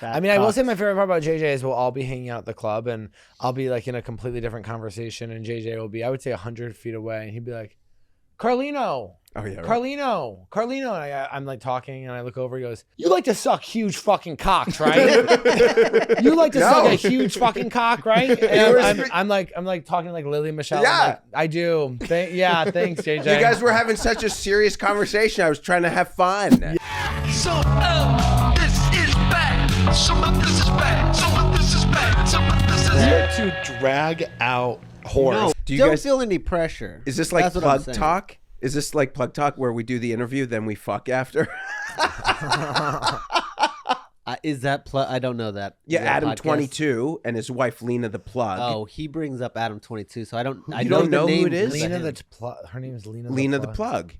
I mean, I will say my favorite part about JJ is we'll all be hanging out at the club and I'll be like in a completely different conversation and JJ will be, I would say 100 feet away and he'd be like, Carlino. Oh, yeah. Right. Carlino. And I'm like talking and I look over. He goes, you like to suck huge fucking cocks, right? You like to suck a huge fucking cock, right? And I'm like talking like Lily Michelle. Yeah. Like, I do. Thanks, JJ. You guys were having such a serious conversation. I was trying to have fun. Yeah. So, this is bad. Some of this is bad. Some of this is bad. Some of this is bad. To drag out horror. No, do you don't guys feel any pressure. Is this like plug talk? Is this like plug talk where we do the interview, then we fuck after? Is that plug? I don't know that. Yeah, Adam 22 and his wife Lena the Plug. Oh, he brings up Adam 22, so I don't. I don't know who it is. Lena the Plug. Her name is Lena. Lena the Plug.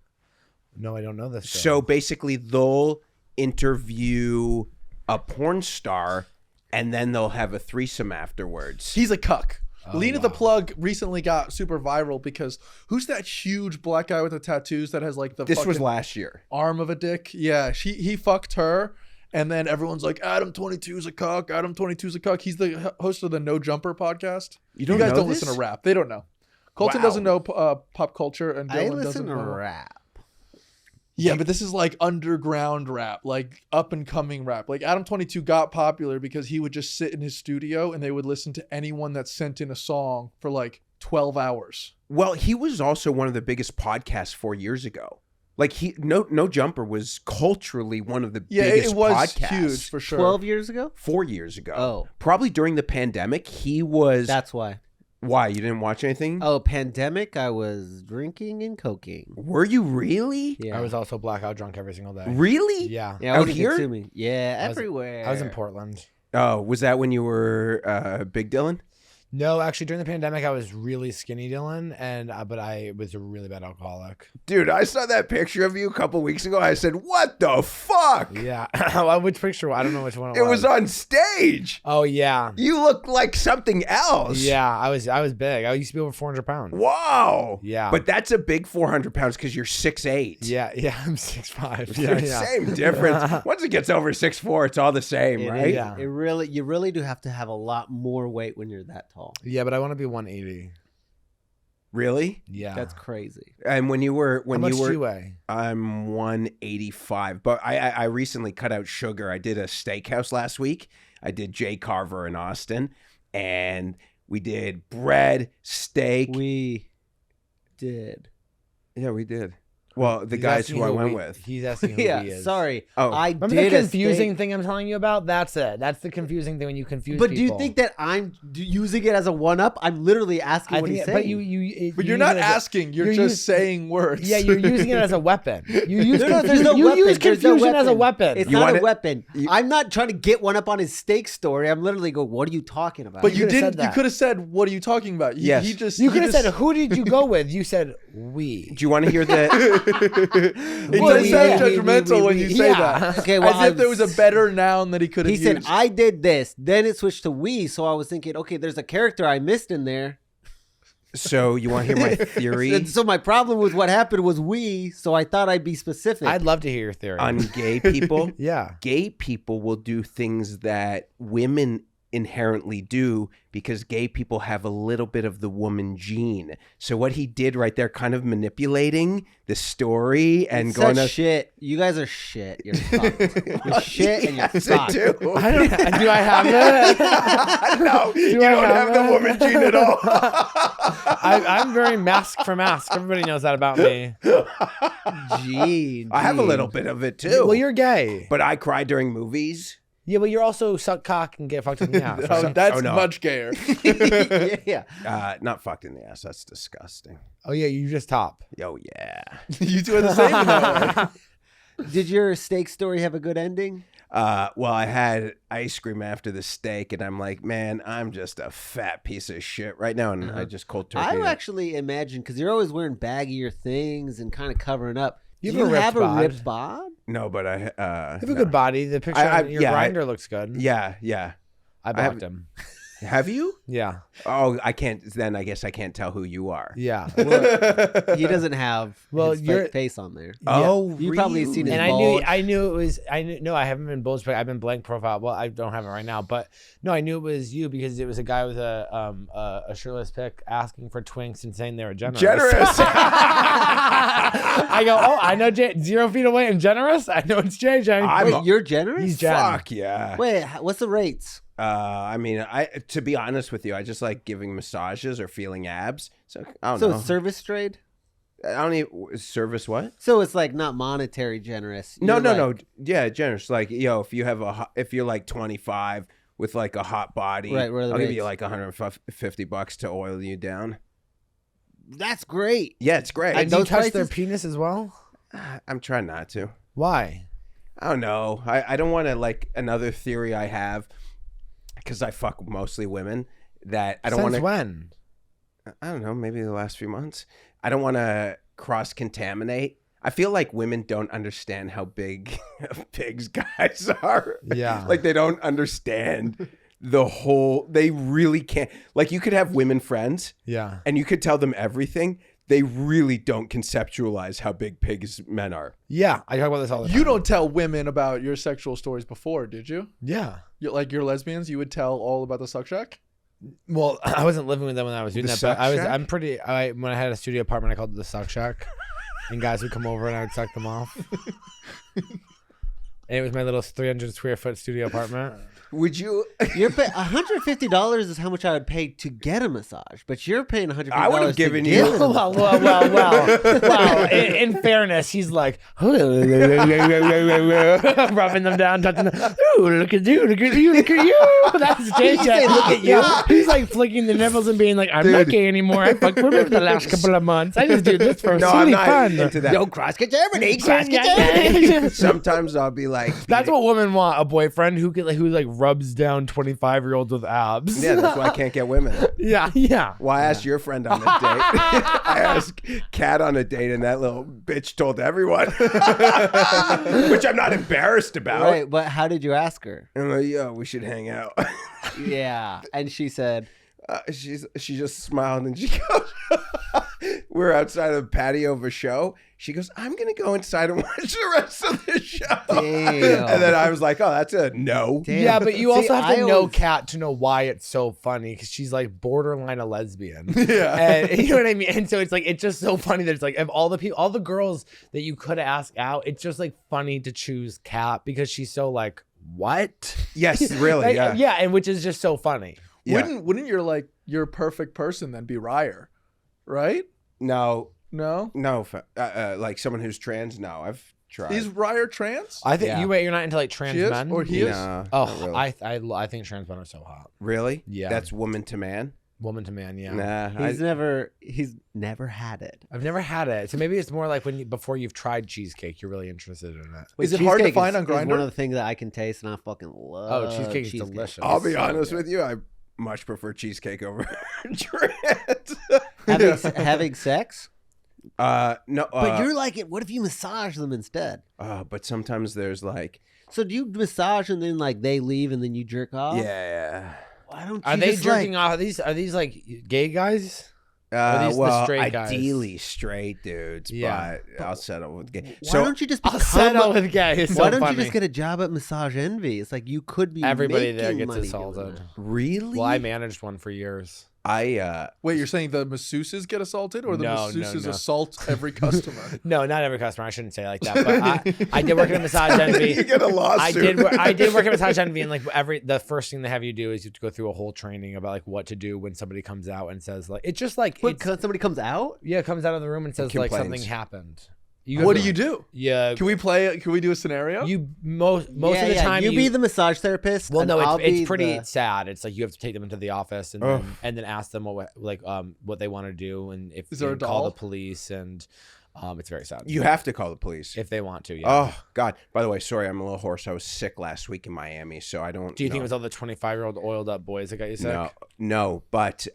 No, I don't know this. So basically, they'll interview a porn star, and then they'll have a threesome afterwards. He's a cuck. Lena the Plug recently got super viral because who's that huge black guy with the tattoos that has like the This was last year. Arm of a dick? Yeah, he fucked her and then everyone's like Adam 22 is a cuck. Adam 22 is a cuck. He's the host of the No Jumper podcast. You guys don't listen to rap. They don't know. Colton doesn't know pop culture and Dylan I listen doesn't know rap. Yeah, but this is like underground rap, like up and coming rap. Like Adam 22 got popular because he would just sit in his studio and they would listen to anyone that sent in a song for like 12 hours. Well, he was also one of the biggest podcasts 4 years ago. Like No Jumper was culturally one of the biggest podcasts. Yeah, it was huge for sure. 12 years ago? 4 years ago. Oh. Probably during the pandemic, he was... That's why. Why? You didn't watch anything? Oh, pandemic, I was drinking and coking. Were you really? Yeah. I was also blackout drunk every single day. Really? Yeah. Yeah, out here? Consuming. Yeah, everywhere. I was in Portland. Oh, was that when you were Big Dylan? No, actually, during the pandemic, I was really skinny Dylan, but I was a really bad alcoholic. Dude, I saw that picture of you a couple weeks ago. I said, what the fuck? Yeah. Which picture? I don't know which one it was. It was on stage. Oh, yeah. You look like something else. Yeah, I was big. I used to be over 400 pounds. Wow. Yeah. But that's a big 400 pounds because you're 6'8". Yeah, I'm 6'5". Yeah. Same difference. Once it gets over 6'4", it's all the same, right? Yeah. You really do have to have a lot more weight when you're that tall. Yeah, but I want to be 180. Really? Yeah. That's crazy. And when you were How much do you weigh? I'm 185. But I recently cut out sugar. I did a steakhouse last week. I did Jay Carver in Austin. And we did bread, steak. We did. Yeah, we did. Well, the guys who I went with. He's asking who he is. Sorry. Oh. Remember the confusing thing I'm telling you about? That's it. That's the confusing thing when you confuse people. But do you think that I'm using it as a one-up? I'm literally asking what he's saying. But you're not asking. You're just saying words. Yeah, you're using it as a weapon. You use confusion as a weapon. It's not a weapon. I'm not trying to get one up on his steak story. I'm literally going, what are you talking about? But you didn't. You could have said, what are you talking about? Yes. You could have said, who did you go with? You said, we. Do you want to hear the... It does sound judgmental when you say that. Okay, well, as if there was a better noun that he could have used. He said, I did this. Then it switched to we. So I was thinking, okay, there's a character I missed in there. So you want to hear my theory? So my problem with what happened was we. So I thought I'd be specific. I'd love to hear your theory. On gay people? Yeah. Gay people will do things that women inherently do because gay people have a little bit of the woman gene. So what he did right there, kind of manipulating the story and it's going such shit. You guys are shit. You're fucked. You're shit and you're fucked. Do I have it? No, you don't have the woman gene at all. I'm very mask for mask. Everybody knows that about me. Gene. I have a little bit of it too. Well, you're gay. But I cry during movies. Yeah, but you're also suck cock and get fucked in the ass. Right? That's much gayer. Yeah. Not fucked in the ass. That's disgusting. Oh, yeah, you just top. Oh, yeah. You two are the same in that way. Did your steak story have a good ending? Well, I had ice cream after the steak, and I'm like, man, I'm just a fat piece of shit right now, and I just cold turkey. I actually imagine, because you're always wearing baggier things and kind of covering up. Do you have a ripped bod? No, but I you have a good body. The picture of your grinder looks good. Yeah. I blocked him. Have you? Yeah. Oh, I can't. Then I guess I can't tell who you are. Yeah. He doesn't have his face on there. Oh, you probably seen his And bulge. I knew it was. No, I haven't been bulge, but I've been blank profile. Well, I don't have it right now, but no, I knew it was you because it was a guy with a shirtless pic asking for twinks and saying they were generous. I go, oh, I know 0 feet away and generous. I know it's JJ. Wait, you're generous? He's Jen. Fuck yeah. Wait, what's the rates? I mean, to be honest with you, I just like giving massages or feeling abs. So I don't know. So it's service trade? I don't even service what? So it's like not monetary generous. No. Yeah, generous. Like, if you have if you're like 25 with like a hot body, right, I'll give you like $150 to oil you down. That's great. Yeah, it's great. And do you touch their penis as well? I'm trying not to. Why? I don't know. I don't want to, like, another theory I have, because I fuck mostly women, that I don't want to. Since when? I don't know, maybe the last few months. I don't want to cross-contaminate. I feel like women don't understand how big pigs guys are. Yeah. Like, they don't understand they really can't. Like, you could have women friends. Yeah. And you could tell them everything. They really don't conceptualize how big pigs men are. Yeah, I talk about this all the time. You don't tell women about your sexual stories before, did you? Yeah. Like your lesbians, you would tell all about the suck shack? Well, I wasn't living with them when I was doing that, but when I had a studio apartment, I called it the suck shack. And guys would come over and I would suck them off. And it was my little 300 square foot studio apartment. Would you? You're paying $150 is how much I would pay to get a massage, but you're paying $150. I would have given you. Well. In fairness, he's like rubbing them down, touching them. Ooh, look at you! Look at you! Look at you! That's JJ. Look at you. He's like flicking the nipples and being like, "I'm not gay anymore. I fucked women the last couple of months. I just do this for silly fun." Into that. No cross-contaminate. Cross-contaminate. Sometimes I'll be like, That's what women want: a boyfriend who rubs down 25-year-olds with abs. yeah, that's why I can't get women. Yeah. Well, I asked your friend on a date. I asked Kat on a date, and that little bitch told everyone, which I'm not embarrassed about. Right, but how did you ask her? I'm like, yo, we should hang out. Yeah, and she said, she just smiled and she goes, we're outside of the patio of a show. She goes, I'm going to go inside and watch the rest of the show. Damn. And then I was like, oh, that's a no. Damn. Yeah, but you also have to know always... Kat to know why it's so funny because she's like borderline a lesbian. Yeah. And you know what I mean? And so it's like, it's just so funny that it's like, of all the girls that you could ask out, it's just like funny to choose Kat because she's so like, what? Yes, really, yeah. Yeah, and which is just so funny. Yeah. Wouldn't your perfect person then be Ryer, right? No, like someone who's trans. No, I've tried. Is Ryer trans? I think you're not into like trans She is? men? Or he is? No, Oh, not really. I think trans men are so hot. Really? Yeah. That's woman to man? Woman to man, yeah. Nah. he's never had it. I've never had it. So maybe it's more like before you've tried cheesecake, you're really interested in it. Is it hard to Cheesecake find on is Grindr? one of the things that I can taste, and I fucking love. Oh, cheesecake is delicious. I'll be So honest good. with you. I much prefer cheesecake over trans. Having sex? No. But you're like it. What if you massage them instead? But sometimes there's like. So do you massage and then like they leave and then you jerk off? Yeah. Why don't you Are they just, jerking like... off? Are these like gay guys? Are these the straight guys? Ideally straight dudes, Yeah. but I'll settle with gay. Why don't you just I'll become settle with gay. It's Why so don't funny. you just get a job at Massage Envy? It's like you could be Everybody there making gets money assaulted. doing that. Really? Well, I managed one for years. Wait, you're saying the masseuses get assaulted, or the No, masseuses no. assault every customer? No, not every customer. I shouldn't say it like that. But I did work at a Massage Envy. You get a lawsuit. I did work at Massage Envy, and like the first thing they have you do is you have to go through a whole training about like what to do when somebody comes out and says like it's just like When somebody comes out? yeah, comes out of the room and says like complains. something happened. What do you do? Yeah. Can we do a scenario? You most of the time you be the massage therapist. Well, and no, I'll be it's pretty the- sad. It's like you have to take them into the office and then ask them what they want to do and if Is there a call doll? the police and it's very sad. You have to call the police. if they want to. Yeah. Oh, God. By the way, sorry, I'm a little hoarse. I was sick last week in Miami, so I don't Do you think it know. was all the 25-year-old oiled up boys that got you sick? No, but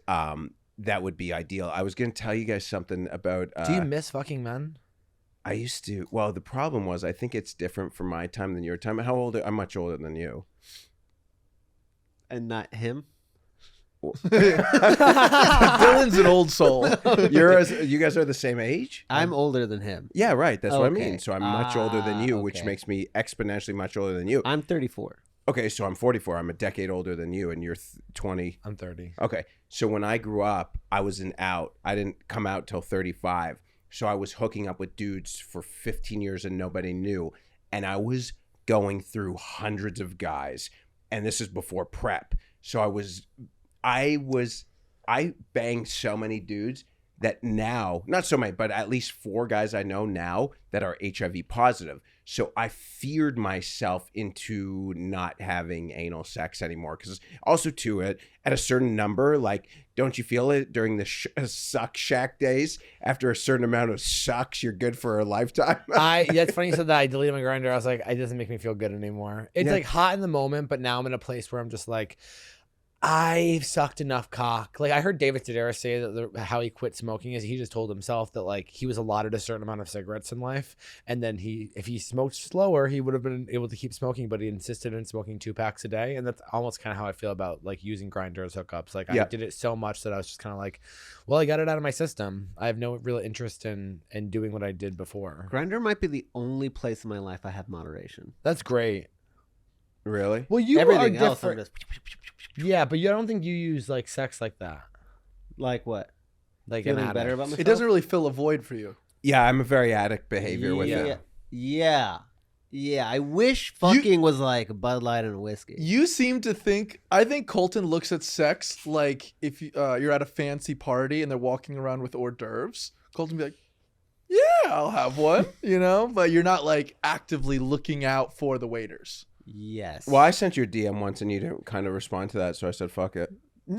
that would be ideal. I was going to tell you guys something about... Do you miss fucking men? I used to... Well, the problem was I think it's different from my time than your time. How old? I'm much older than you. And not him. Dylan's an old soul. You guys are the same age? I'm older than him. Yeah, right. That's what I mean. Okay. So I'm much older than you, which Okay. makes me exponentially much older than you. I'm 34. Okay, so I'm 44. I'm a decade older than you, and you're 20. I'm 30. Okay, so when I grew up, I was out. I didn't come out till 35. So I was hooking up with dudes for 15 years and nobody knew. And I was going through hundreds of guys. And this is before prep. So I banged so many dudes that now, not so many, but at least 4 guys I know now that are HIV positive. So I feared myself into not having anal sex anymore. Because also too, at a certain number, like, don't you feel it during the suck shack days? After a certain amount of sucks, you're good for a lifetime. It's funny you said that. I deleted my grinder. I was like, it doesn't make me feel good anymore. It's like hot in the moment, but now I'm in a place where I'm just like, I've sucked enough cock. Like I heard David Sedaris say that how he quit smoking is he just told himself that like he was allotted a certain amount of cigarettes in life, and then if he smoked slower, he would have been able to keep smoking, but he insisted in smoking 2 packs a day, and that's almost kind of how I feel about like using Grindr as hookups. Like I did it so much that I was just kind of like, well, I got it out of my system. I have no real interest in doing what I did before. Grindr might be the only place in my life I have moderation. That's great. Really? Well, you Everything are else, I'm different. just Yeah, but I don't think you use like sex like that. like what? Like Feeling an addict. better about myself. It doesn't really fill a void for you. Yeah, I'm a very addict behavior with it. Yeah. I wish fucking was like a Bud Light and a whiskey. You seem to think. I think Colton looks at sex like if you're at a fancy party and they're walking around with hors d'oeuvres. Colton be like, "Yeah, I'll have one," But you're not like actively looking out for the waiters. Yes. Well, I sent you a DM once and you didn't kind of respond to that, so I said, fuck it. No,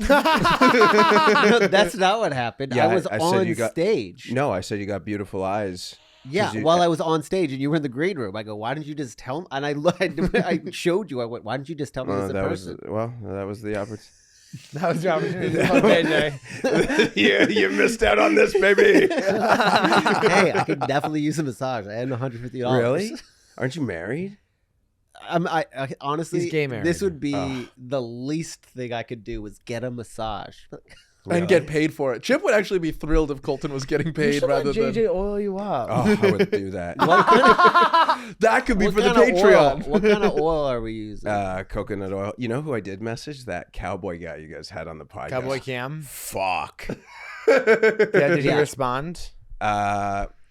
that's not what happened. Yeah, I was I said on you got- stage. No, I said you got beautiful eyes. Yeah, you- while I was on stage and you were in the green room, I go, "Why didn't you just tell me?" And I showed you. I went, "Why didn't you just tell me as a person?" That was the opportunity. That was your opportunity. JJ. You missed out on this, baby. Hey, I could definitely use a massage. I had $150. Really? Aren't you married? I honestly, He's gay married. this would be the least thing I could do was get a massage. And get paid for it. Chip would actually be thrilled if Colton was getting paid rather than JJ oil you up. Oh, I would do that. that could be for the kind of Patreon. oil? What kind of oil are we using? Coconut oil. You know who I did message? That cowboy guy you guys had on the podcast. Cowboy Cam. Fuck. Yeah, did he Yeah. respond?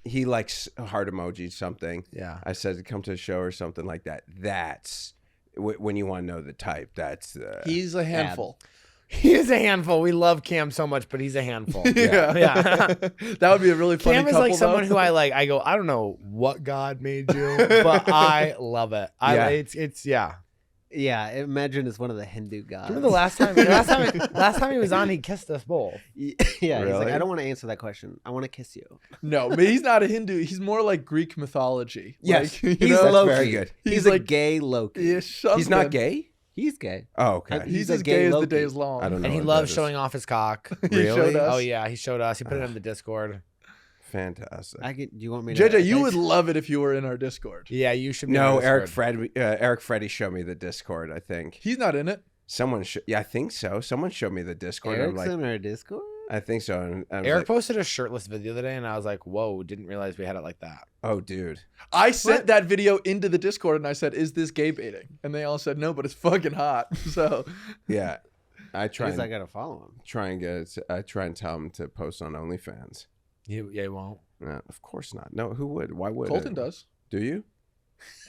He likes heart emoji something. Yeah. I said come to a show or something like that. That's when you want to know the type. That's He's a handful. He is a handful. We love Cam so much, but he's a handful. Yeah. Yeah. That would be a really funny Cam is couple, like someone though. who I like. I go, I don't know what God made you, but I love it. It's yeah. Yeah, imagine it's one of the Hindu gods. Remember the last time he was on, he kissed us both. Yeah, he's like, Really? I don't want to answer that question. I want to kiss you. No, but he's not a Hindu. He's more like Greek mythology. Yes. Like, He's That's Loki. very good. He's, He's a like- gay Loki. yeah, He's not gay. He's gay. Oh, okay. He's a as gay gay as the Loki. day is long. I don't know. And he what loves that is. showing off his cock. He Really? showed us. Oh yeah, he showed us. He put it in the Discord. Fantastic. Do you want me to? JJ, you would love it if you were in our Discord. Yeah, you should. Be No, on Eric Discord. Freddy showed me the Discord. I think He's not in it. yeah, I think so. Someone showed me the Discord. Eric's I'm like, in our Discord. I think so. And I was Eric like, posted a shirtless video the other day, and I was like, "Whoa!" Didn't realize we had it like that. oh, dude. I sent that video into the Discord and I said, "Is this gay baiting?" And they all said, "No, but it's fucking hot." So Yeah, I I try guess I and gotta follow him. I try and tell him to post on OnlyFans. He won't. Of course not. No, who would? Why would? Colton does. Do you?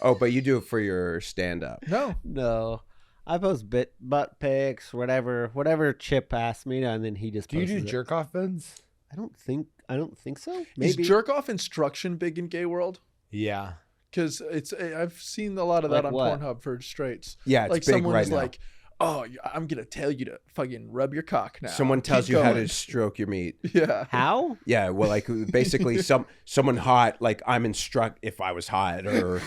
Oh, but you do it for your stand-up. No. No, I post butt pics, whatever Chip asked me to, and then he just. Do you do posts it. jerk-off vids? I don't think so. Is Maybe jerk-off instruction big in gay world? Yeah. Because I've seen a lot of that Like on what? Pornhub for straights. Yeah, it's like big someone right is now. like, "Oh, I'm gonna tell you to fucking rub your cock now." Someone tells Keep you how going." to stroke your meat. Yeah. how. Yeah, well, like basically someone hot, like if I was hot, or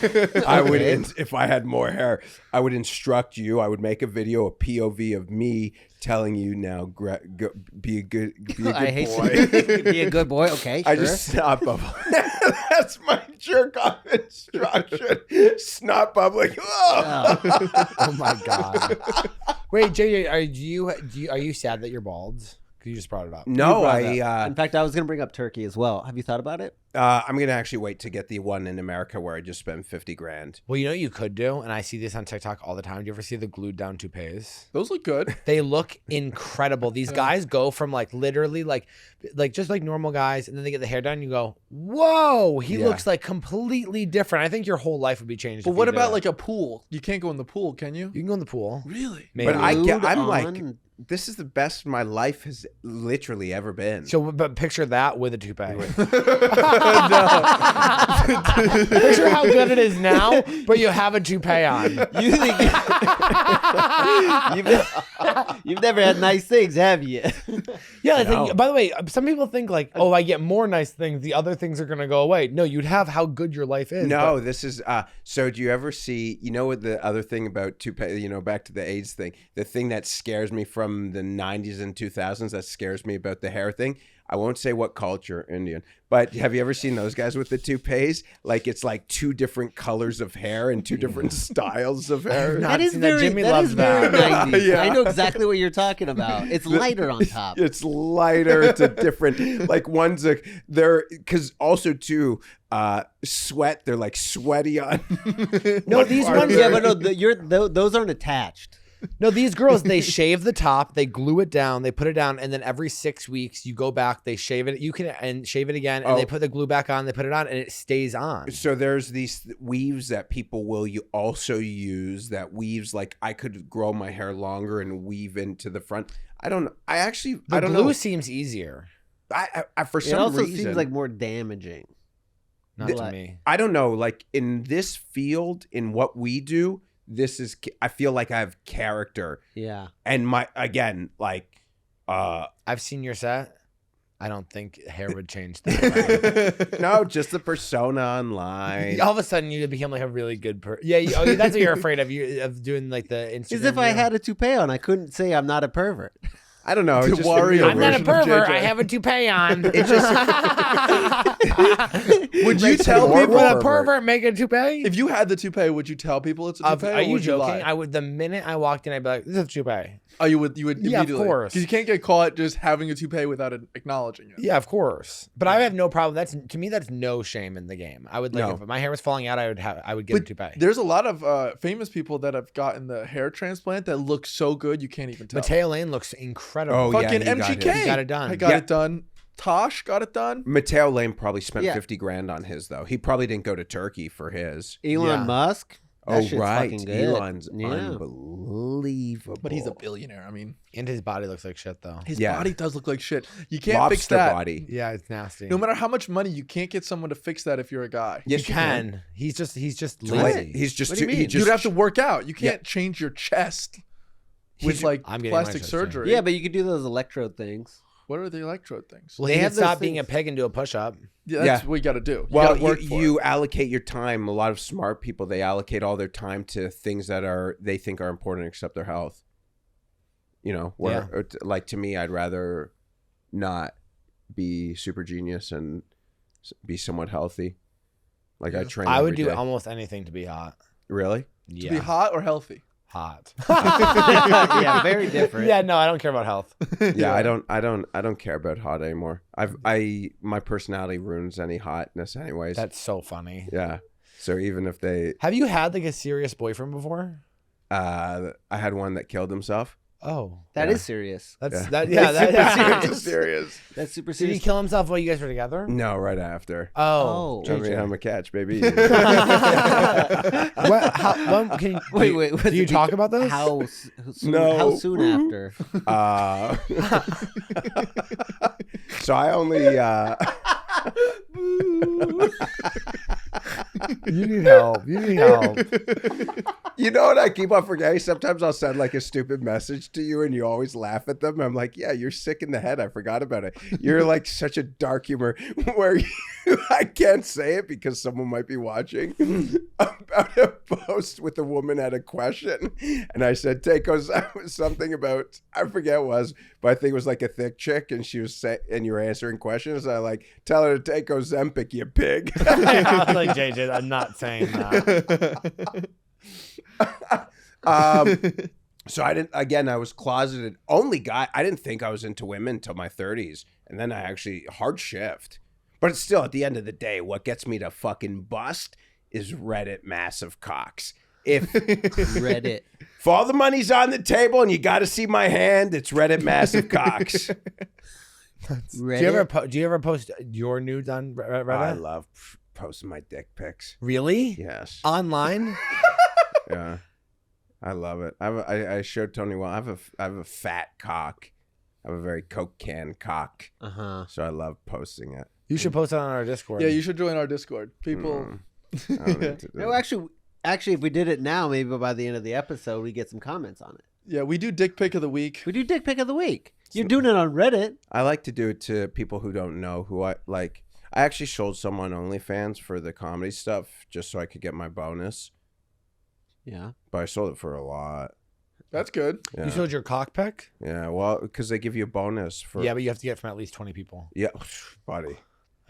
I would if I had more hair, I would instruct you. I would make a video, a POV of me telling you now, be a good I hate boy. you. Be a good boy. Okay, I sure. just snot bubble. That's my jerk off instruction. Snot bubbling. Oh. Oh my god. Wait, JJ, are you sad that you're bald? Because you just brought it up. No, in fact, I was going to bring up Turkey as well. Have you thought about it? I'm going to actually wait to get the one in America where I just spent $50,000. Well, you know what you could do, and I see this on TikTok all the time. Do you ever see the glued down toupees? Those look good. They look incredible. These guys go from like literally like just like normal guys, and then they get the hair done. And you go, whoa, he looks like completely different. I think your whole life would be changed. But what about like a pool? You can't go in the pool, can you? You can go in the pool. Really? Maybe. But I'm like, this is the best my life has literally ever been. So, but picture that with a toupee. No. Picture how good it is now, but you have a toupee on. You think you've never had nice things, have you? Yeah. Like, by the way, some people think like, oh, I get more nice things. The other things are going to go away. No, you'd have how good your life is. No, this is so do you ever see, you know what the other thing about toupee, you know, back to the AIDS thing, the thing that scares me from the 90s and 2000s that scares me about the hair thing? I won't say what culture, Indian, but have you ever seen those guys with the toupees? Like it's like two different colors of hair and two different styles of hair. That is very, Jimmy that loves is very that. 90s. Yeah. I know exactly what you're talking about. It's lighter on top. It's lighter. It's a different, like one's they're, because also too, sweat, they're like sweaty on. No, these ones. Yeah, but no, those aren't attached. No, these girls, they shave the top, they glue it down, they put it down, and then every 6 weeks you go back, they shave it. You can and shave it again, and they put the glue back on, they put it on, and it stays on. So there's these weaves that people will also use that weaves like I could grow my hair longer and weave into the front. I don't The know. glue seems easier. I for It some also reason seems like more damaging. Not to me. I don't know. Like in this field, in what we do, I feel like I have character. Yeah. And I've seen your set. I don't think hair would change that. no, just the persona online. All of a sudden, you become like a really good person. Yeah, that's what you're afraid of doing like the Instagram. As if I had a toupee on, I couldn't say I'm not a pervert. I don't know. It's just I'm not a pervert. I have a toupee on. It's just. Would you tell people Would a pervert make a toupee? if you had the toupee? Would you tell people it's a toupee? Are or you would joking? lie? I would. The minute I walked in, I'd be like, "This is a toupee." Oh, you would Yeah, immediately. of course. Because you can't get caught just having a toupee without acknowledging it. Yeah, of course. But I have no problem. To me, that's no shame in the game. I would like No. if my hair was falling out, I would get a toupee. There's a lot of famous people that have gotten the hair transplant that look so good you can't even tell. Mateo Lane looks incredible. Oh, yeah, Fucking he got MGK. He got it done. I got it done. Tosh got it done. Mateo Lane probably spent Yeah. $50,000 on his though. He probably didn't go to Turkey for his. Elon Yeah. Musk? That Oh shit's right, fucking good. Elon's Yeah. unbelievable. But he's a billionaire. I mean, And his body looks like shit though. his Yeah. body does look like shit. You can't lobster fix that. body. Yeah, it's nasty. No matter how much money, you can't get someone to fix that if you're a guy. Yes, you can. He's just What? lazy. He's just What do you too. He mean? just You'd have to work out. You can't change your chest with like I'm getting my plastic chest surgery. Yeah, but you could do those electrode things. What are the electrode things? Well, They he have can those stop being a things. pig and do a push-up. Yeah, that's Yeah. what you got to do. Well, gotta work for you it. allocate your time. A lot of smart people, they allocate all their time to things that they think are important, except their health. You know, like to me, I'd rather not be super genius and be somewhat healthy. Like I train. I would every do day. almost anything to be hot. Really? Yeah, To be hot or healthy? hot. Yeah, very different. Yeah, no, I don't care about health. Yeah, I don't care about hot anymore. My personality ruins any hotness, anyways. That's so funny. Yeah. So even if they, Have you had like a serious boyfriend before? I had one that killed himself. Oh, That Yeah. is serious. that's Yeah. that. Yeah, that's serious. Serious. That's super Did he serious. kill himself while you guys were together? No, right after. Oh, Oh. I mean, I'm a catch, baby. What, can you, Wait, wait. Do you talk about this? How soon, No. how soon after? So I only. You need help. You need help. You know what I keep on forgetting? Sometimes I'll send like a stupid message to you and you always laugh at them. I'm like, yeah, you're sick in the head. I forgot about it. You're like such a dark humor where I can't say it because someone might be watching about a post with a woman had a question. And I said, Takos, something about, I forget what it was, but I think it was like a thick chick and she was saying, and you were answering questions. I like, tell her to take Ozempic, you pig. I was like, JJ, I'm not saying that. So I was closeted only guy. I didn't think I was into women until my 30s. And then I actually hard shift. But it's still, at the end of the day, what gets me to fucking bust is Reddit massive cocks. If Reddit. If all the money's on the table and you got to see my hand, it's Reddit massive cocks. Reddit? Do you ever post your nudes on Reddit? I love posting my dick pics. Really? Yes. Online? Yeah. I love it. I showed Tony, well, I have a fat cock. I have a very Coke can cock. Uh-huh. So I love posting it. You should post it on our Discord. Yeah, you should join our Discord. People. I don't need to do No, that. actually, if we did it now, maybe by the end of the episode, we get some comments on it. Yeah, we do dick pic of the week. We do dick pic of the week. You're doing it on Reddit. I like to do it to people who don't know who I like. I actually sold someone OnlyFans for the comedy stuff just so I could get my bonus. Yeah. But I sold it for a lot. That's good. Yeah. You sold your cock pic? Yeah, well, because they give you a bonus for. Yeah, but you have to get it from at least 20 people. Yeah, buddy.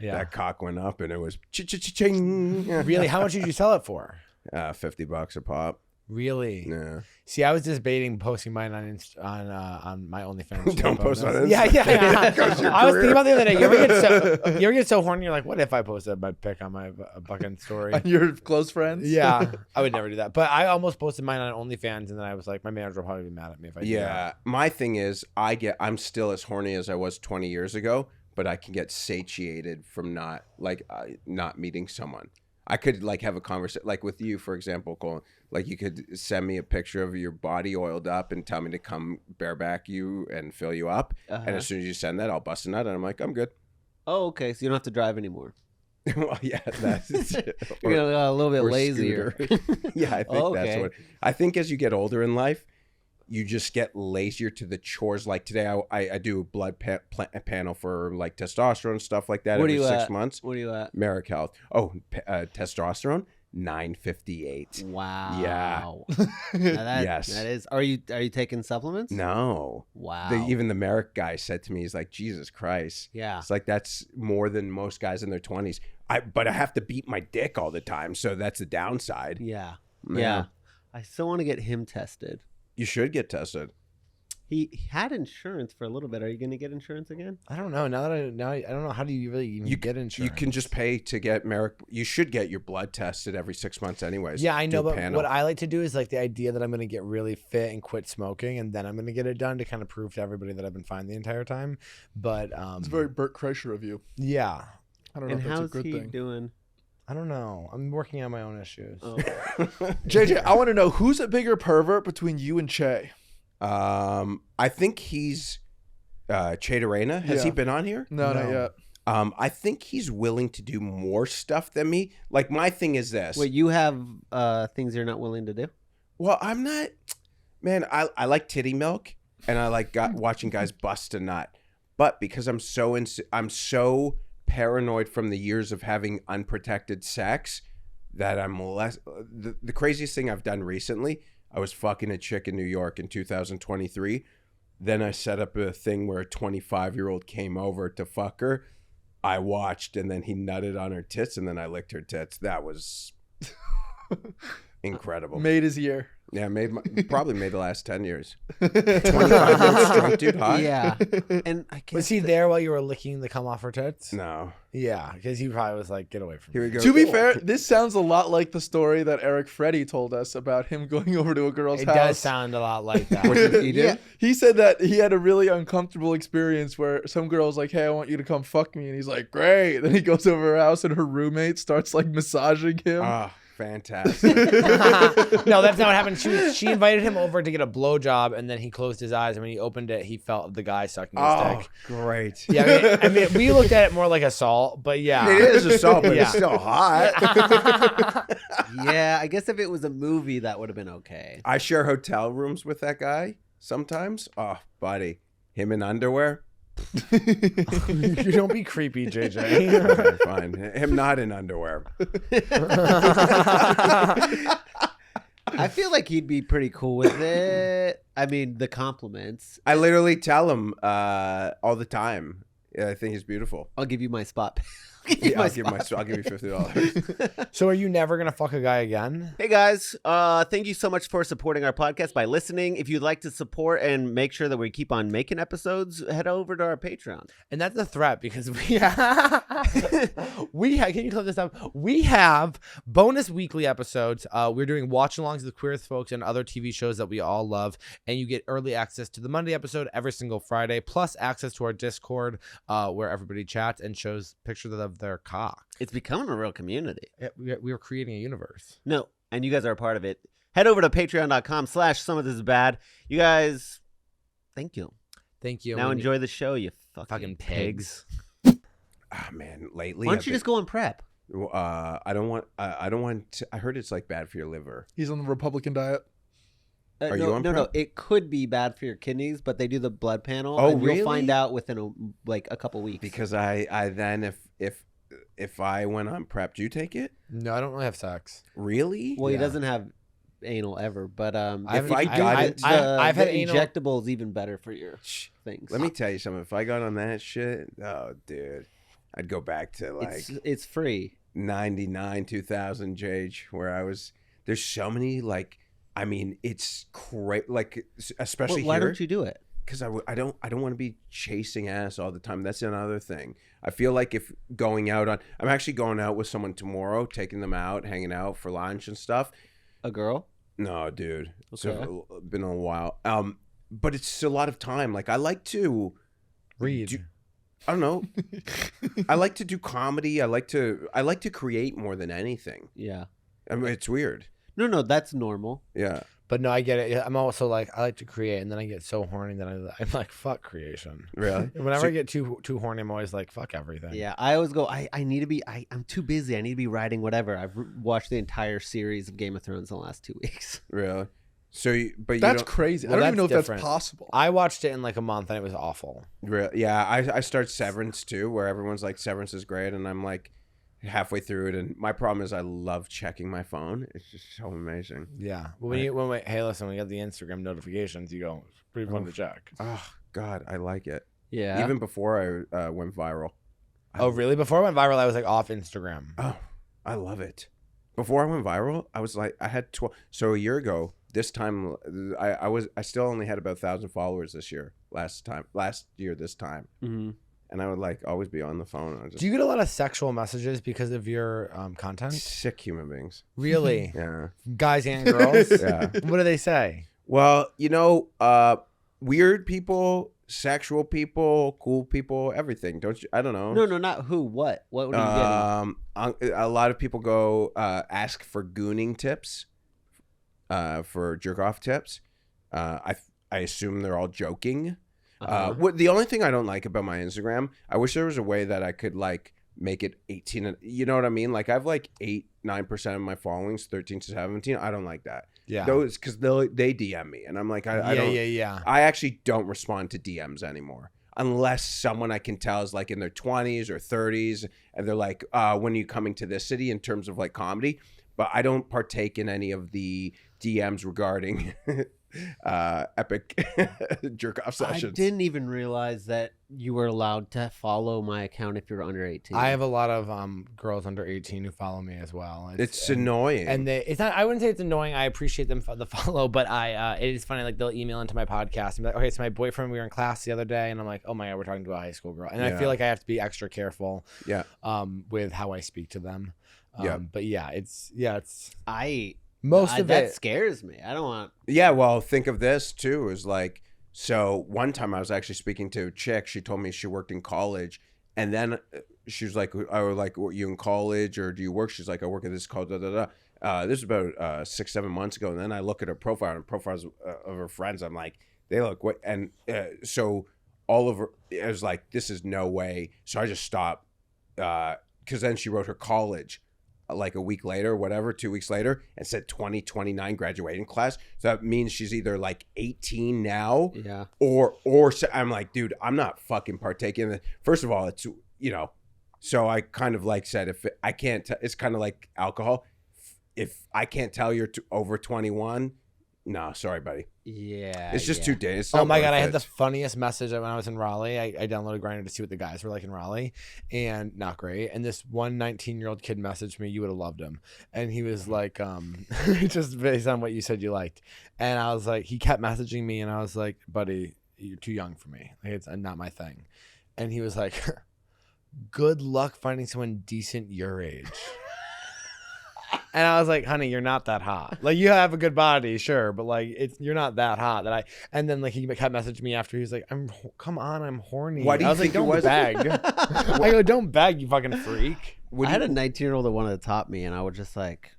Yeah. That cock went up and it was ching. Really? How much did you sell it for? $50 a pop. Really? Yeah. See, I was debating posting mine on my OnlyFans. Don't post on Instagram. Yeah. I was thinking about the other day. You ever get so horny? You're like, what if I posted my pic on my fucking story? On your close friends? Yeah, I would never do that. But I almost posted mine on OnlyFans, and then I was like, my manager will probably be mad at me if I do that. My thing is, I'm still as horny as I was 20 years ago, but I can get satiated from not meeting someone. I could have a conversation, like with you, for example, Colton. Like you could send me a picture of your body oiled up and tell me to come bareback you and fill you up. Uh-huh. And as soon as you send that, I'll bust a nut, and I'm like, I'm good. Oh, okay. So you don't have to drive anymore. Well, yeah, that's You're a little bit lazier. Yeah, I think that's Okay. what. I think as you get older in life, you just get lazier to the chores. Like today, I do a blood panel for like testosterone stuff like that every 6 months. What are you at? Merrick Health. Oh, testosterone, 958. Wow. Yeah. Yes. That is. Are you taking supplements? No. Wow. Even the Merrick guy said to me, he's like, Jesus Christ. Yeah. It's like, that's more than most guys in their 20s. But I have to beat my dick all the time. So that's the downside. Yeah. Yeah. Yeah. I still want to get him tested. You should get tested. He had insurance for a little bit. Are you going to get insurance again? I don't know. Now I don't know. How do you really even get insurance? You can just pay to get Merrick. You should get your blood tested every 6 months anyways. Yeah, I know, Do a but panel. what I like to do is like the idea that I'm going to get really fit and quit smoking, and then I'm going to get it done to kind of prove to everybody that I've been fine the entire time. But It's a very Bert Kreischer of you. yeah, I don't know And if that's a how's good he thing. doing? I don't know. I'm working on my own issues. Oh. JJ, I want to know who's a bigger pervert between you and Che? I think he's Che Dorena. Has he Yeah. been on here? No, not yet. I think he's willing to do more stuff than me. Like my thing is this. Wait, you have things you're not willing to do? Well, I'm not. Man, I like titty milk, and I like watching guys bust a nut. But because I'm so paranoid from the years of having unprotected sex that I'm less. The craziest thing I've done recently, I was fucking a chick in New York in 2023. Then I set up a thing where a 25-year-old came over to fuck her. I watched, and then he nutted on her tits, and then I licked her tits. That was incredible. Made his year. Yeah, probably made the last 10 years. 25-year-old drunk dude, hot? Yeah. And I guess Was he there while you were licking the cum off her tits? No. Yeah, because he probably was like, "Get away from Here me." we go. To be fair, this sounds a lot like the story that Eric Freddy told us about him going over to a girl's It house. does sound a lot like that. What did he do? Yeah. He said that he had a really uncomfortable experience where some girl was like, "Hey, I want you to come fuck me," and he's like, "Great." Then he goes over her house and her roommate starts like massaging him. Ah, fantastic. No, that's not what happened. She invited him over to get a blowjob, and then he closed his eyes, and when he opened it, he felt the guy sucking his Oh, dick. great. Yeah, I mean, we looked at it more like assault, but yeah. It is assault, but Yeah. it's still hot. Yeah, I guess if it was a movie, that would have been okay. I share hotel rooms with that guy sometimes. Oh, buddy. Him in underwear? You don't be creepy, JJ. Okay, fine. Him not in underwear. I feel like he'd be pretty cool with it. I mean, the compliments. I literally tell him all the time. Yeah, I think he's beautiful. I'll give you my spot. Yeah, I'll give you $50. So are you never gonna fuck a guy again? Hey guys, thank you so much for supporting our podcast by listening. If you'd like to support and make sure that we keep on making episodes, head over to our Patreon. And that's a threat because can you close this up? We have bonus weekly episodes. We're doing watch-alongs with Queer as Folks and other TV shows that we all love, and you get early access to the Monday episode every single Friday, plus access to our Discord where everybody chats and shows pictures of their cock. It's becoming a real community. We are creating a universe. No, and you guys are a part of it. Head over to patreon.com/some of this is bad. You guys, thank you. Thank you. Now enjoy the show, you fucking pigs. Ah, man, lately. Why don't you just go and prep? I don't want. I heard it's like bad for your liver. He's on the Republican diet. Are you on prep? No. It could be bad for your kidneys, but they do the blood panel. Oh, and really? You'll find out within a couple weeks. Because I then if I went on prep, do you take it? No, I don't really have sex. Really? Well, Yeah. he doesn't have anal ever, but I've had anal injectable is even better for your things. Let me tell you something. If I got on that shit, oh, dude, I'd go back to like it's free. 99, 2000 Jj, where I was. There's so many like. I mean, it's great. Like, especially Why here. don't you do it? Because I don't want to be chasing ass all the time. That's another thing. I feel like if going out on, I'm actually going out with someone tomorrow, taking them out, hanging out for lunch and stuff. A girl? No, dude. Okay. So been a while. But it's a lot of time. Like I like to read. I don't know. I like to do comedy. I like to create more than anything. Yeah. I mean, it's weird. No, that's normal. Yeah. But no, I get it. I'm also like, I like to create, and then I get so horny that I'm like, fuck creation. Really? Whenever I get too horny, I'm always like, fuck everything. Yeah, I always go, I need to be, I'm too busy. I need to be writing whatever. I've watched the entire series of Game of Thrones in the last 2 weeks. Really? So, but that's crazy. Well, I don't even know if different. that's possible. I watched it in like a month, and it was awful. Really? Yeah, I start Severance too, where everyone's like, Severance is great, and I'm like halfway through it, and my problem is I love checking my phone. It's just so amazing. Yeah. Well, hey, listen, when you get the Instagram notifications, you go, it's pretty fun to check. Oh God, I like it. Yeah. Even before I went viral. Oh, really? Before I went viral, I was like off Instagram. Oh, I love it. Before I went viral, I was like, I had 12. So a year ago, this time, I still only had about 1,000 followers this year. Last year, this time. Mm-hmm. And I would like always be on the phone. Do you get a lot of sexual messages because of your content? Sick human beings. Really? Yeah. Guys and girls? Yeah. What do they say? Well, weird people, sexual people, cool people, everything. Don't you? I don't know. No, not who, what? What are you getting? A lot of people go ask for gooning tips, for Jerkoff tips. I assume they're all joking. The only thing I don't like about my Instagram, I wish there was a way that I could like make it 18. You know what I mean? Like I have like 8-9% of my followings, 13 to 17. I don't like that. Yeah. Those because they DM me, and I'm like, I don't. Yeah. I actually don't respond to DMs anymore. Unless someone I can tell is like in their 20s or 30s, and they're like, when are you coming to this city in terms of like comedy? But I don't partake in any of the DMs regarding epic jerk-off sessions. I didn't even realize that you were allowed to follow my account if you're under 18. I have a lot of girls under 18 who follow me as well. It's annoying. And it's not. I wouldn't say it's annoying. I appreciate them for the follow, but it is funny. Like they'll email into my podcast and be like, "Okay, so my boyfriend, we were in class the other day," and I'm like, "Oh my god, we're talking to a high school girl," and I feel like I have to be extra careful. Yeah. With how I speak to them. Yeah. But it's that scares me. I don't want. Yeah, well, think of this too. Is like, so one time I was actually speaking to a chick. She told me she worked in college, and then she was like, "I was like, are you in college or do you work?" She's like, "I work at this college." This was about 6-7 months ago, and then I look at her profile and profiles of her friends. I'm like, they look what, and so all of her. I was like, this is no way. So I just stopped because then she wrote her college. Like a week later, whatever, 2 weeks later, and said 2029 graduating class. So that means she's either like 18 now, yeah, or I'm like, dude, I'm not fucking partaking in it. First of all, it's so I kind of like said, if I can't, it's kind of like alcohol. If I can't tell you're over 21, No, sorry, buddy. Yeah. It's just 2 days. Oh my God, I had the funniest message when I was in Raleigh. I downloaded Grindr to see what the guys were like in Raleigh, and not great. And this one 19-year-old kid messaged me. You would have loved him. And he was like, just based on what you said you liked. And I was like, he kept messaging me, and I was like, buddy, you're too young for me. Like, it's not my thing. And he was like, good luck finding someone decent your age. And I was like, honey, you're not that hot. Like, you have a good body, sure, but like, you're not that hot that I. And then like he kept messaging me after. He was like, come on, I'm horny. Why do you think like, don't beg? I go, don't beg, you fucking freak. I had a 19-year-old that wanted to top me, and I was just like,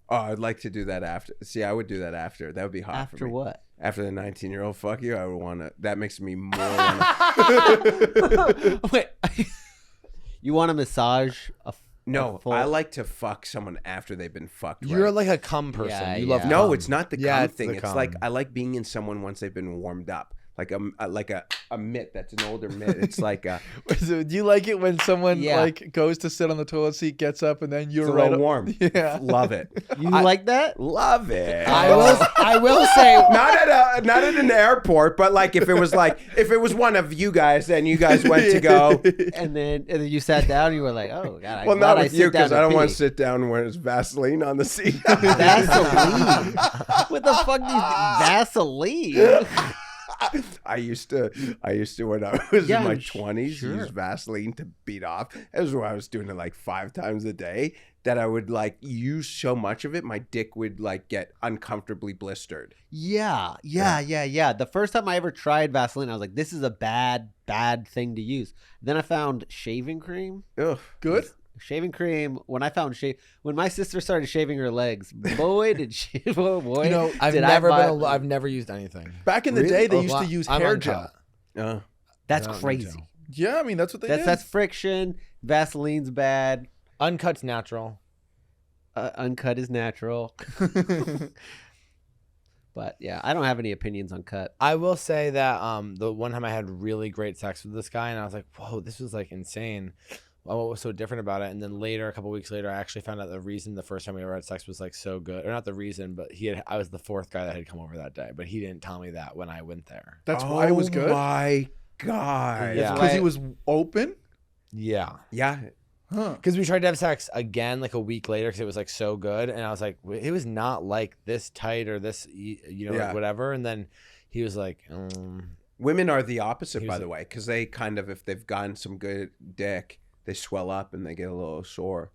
oh, I'd like to do that after. See, I would do that after. That would be hot for after me. what? After the 19-year-old fuck you, I would want to. That makes me more. Wait, you want to massage a? No, I like to fuck someone after they've been fucked. You're right? like a cum person. Yeah, You love yeah. No, cum. it's not the Yeah, cum it's thing. the It's cum. like I like being in someone once they've been warmed up. Like a mitt that's an older mitt. It's like a So do you like it when someone Yeah. like goes to sit on the toilet seat, gets up, and then you're it's a right little up- warm. Yeah. Love it. You like that? Love it. I will say. not at an airport, but like if it was one of you guys and you guys went to go. And then you sat down, and you were like, oh God. Well, not with you because because I don't want to sit down where there's Vaseline on the seat. Vaseline. What the fuck is Vaseline? I used to when I was Yeah, in my sure. 20s use Vaseline to beat off. That was why I was doing it like 5 times a day. That I would like use so much of it, my dick would like get uncomfortably blistered. Yeah. The first time I ever tried Vaseline, I was like, this is a bad thing to use. Then I found shaving cream. Ugh. Good. Shaving cream. When my sister started shaving her legs, boy, did she! Boy, You know, I've never used anything. Back in the Really? day, they Oh, used well, to use I'm hair uncut. gel. That's I don't need crazy. to. Yeah, I mean that's what they did. That's friction. Vaseline's bad. Uncut's natural. Uncut is natural. But yeah, I don't have any opinions on cut. I will say that the one time I had really great sex with this guy, and I was like, whoa, this was like insane. Well, what was so different about it? And then later, a couple weeks later, I actually found out the reason the first time we ever had sex was like so good, or not the reason, but I was the 4th guy that had come over that day, but he didn't tell me that when I went there. That's why it was good. Oh my God. Yeah. Because he was open. Yeah. Yeah. Huh. Because we tried to have sex again like a week later because it was like so good, and I was like, it was not like this tight or this, like whatever. And then he was like, Women are the opposite, He by was the way, because they kind of, if they've gotten some good dick, they swell up and they get a little sore.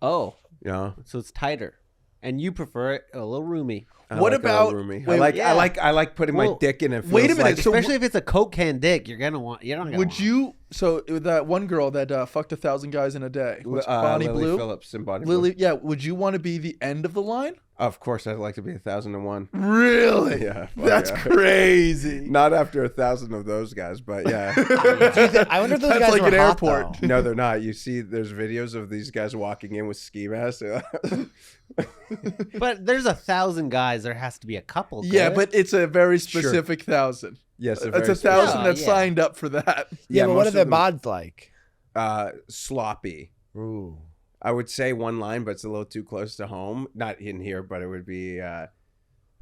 Oh, You know? so it's tighter, and you prefer it a little roomy. I What like a about- little roomy? wait, I like putting my Well, dick in it. wait a feels minute, like- so- Especially if it's a Coke can dick, you're not gonna Would want you? So that one girl that fucked 1,000 guys in a day, what's Bonnie Lily Blue? Phillips and Bonnie Lily, Blue. yeah. Would you want to be the end of the line? Of course, I'd like to be 1,001. Really? Yeah, fuck That's yeah. crazy. Not after 1,000 of those guys, but yeah. I wonder if those That's guys like were an hot, airport. though. No, they're not. You see, there's videos of these guys walking in with ski masks. But there's 1,000 guys. There has to be a couple. Yeah, good. but it's a very specific 1,000. Yes, It's very 1,000 specific. that Yeah. signed up for that. Yeah, but what most are of their them- bods like? sloppy. Ooh. I would say one line, but it's a little too close to home. Not in here, but it would be.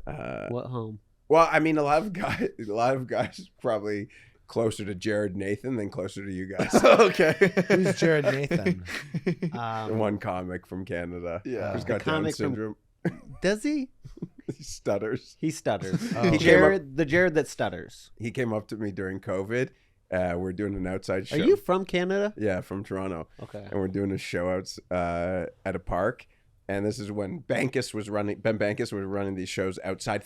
what home? Well, I mean, a lot of guys probably closer to Jared Nathan than closer to you guys. Okay. Who's Jared Nathan? The one comic from Canada. Yeah. Who's The got Down comic from- syndrome. Does he? He stutters. He stutters. Oh. He The Jared that stutters. He came up to me during COVID. We're doing an outside show. Are you from Canada? Yeah, from Toronto. Okay. And we're doing a show out at a park. And this is when Ben Bankus was running these shows outside.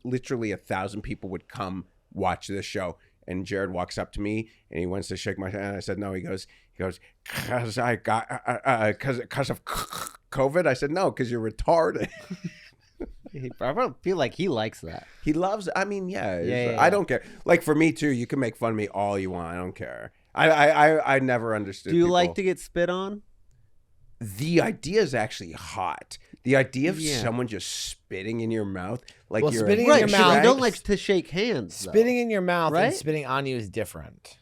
Literally 1,000 people would come watch this show. And Jared walks up to me and he wants to shake my hand. I said, no. He goes, cause I got, cause of COVID. I said, no, cause you're retarded. I don't feel like he likes that. He loves, I mean, yeah. Yeah. I don't care. Like for me too, you can make fun of me all you want. I don't care. I never understood. Do you people. like to get spit on? The idea is actually hot. The idea of Yeah. someone just spitting in your mouth, like Well, you're spitting in a Right, your but mouth- you don't like to shake hands. though. Spitting in your mouth and Right? spitting on you is different.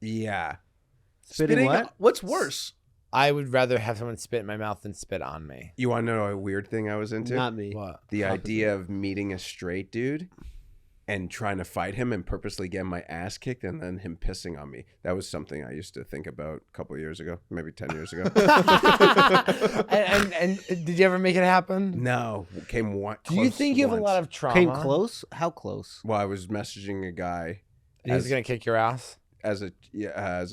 Yeah. Spitting what? What's worse? I would rather have someone spit in my mouth than spit on me. You want to know a weird thing I was into? Not me. What? The idea of meeting a straight dude and trying to fight him and purposely getting my ass kicked and then him pissing on me. That was something I used to think about a couple of years ago, maybe 10 years ago. and did you ever make it happen? No, came one. Do you think you have a lot of trauma? Came close? How close? Well, I was messaging a guy. He's gonna kick your ass. As a